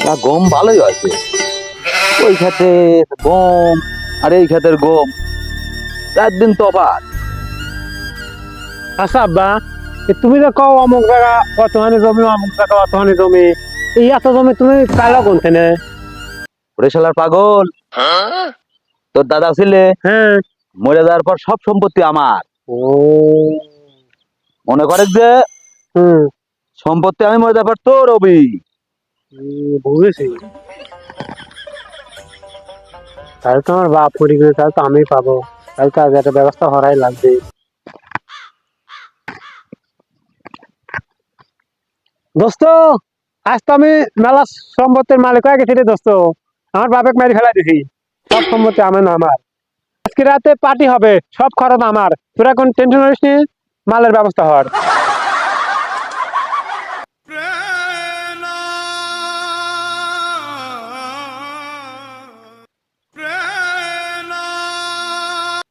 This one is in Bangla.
না, গম ভালোই হয়েছে। ওই খেতে গম আর এই খেতের গম 4 দিন তফাৎ। আচ্ছা আব্বা, তুমি যে কও অমুক জায়গা অতখানি জমি, অমুক জায়গা অতখানি জমি, এই এত জমি তুমি পাইলা কোনখানে? ওরে শালার পাগল, তোর দাদা ছিলে, হ্যাঁ। মরে যাওয়ার পর সব সম্পত্তি আমার। ও। মনে করে যে হুম। সম্পত্তি আমি মরে যাওয়ার পর তোর রবি। বুঝেছি। তাহলে তো আমার বাপ পড়ে গেছে, তাহলে তো আমি পাবো। তাহলে তো আজ একটা ব্যবস্থা করাই লাগবে। দোস্ত, আজ তো আমি মেলা সম্পত্তির মালিক হয়ে গেছি রে দোস্ত। আমার বাপেক মারি ফেলাই দিছি, সব সম্পত্তি আমার না আমার। আজকে রাতে পার্টি হবে, সব খরচ আমার। তোরা কোন টেনশন করিস নি, মালের ব্যবস্থা হওয়ার।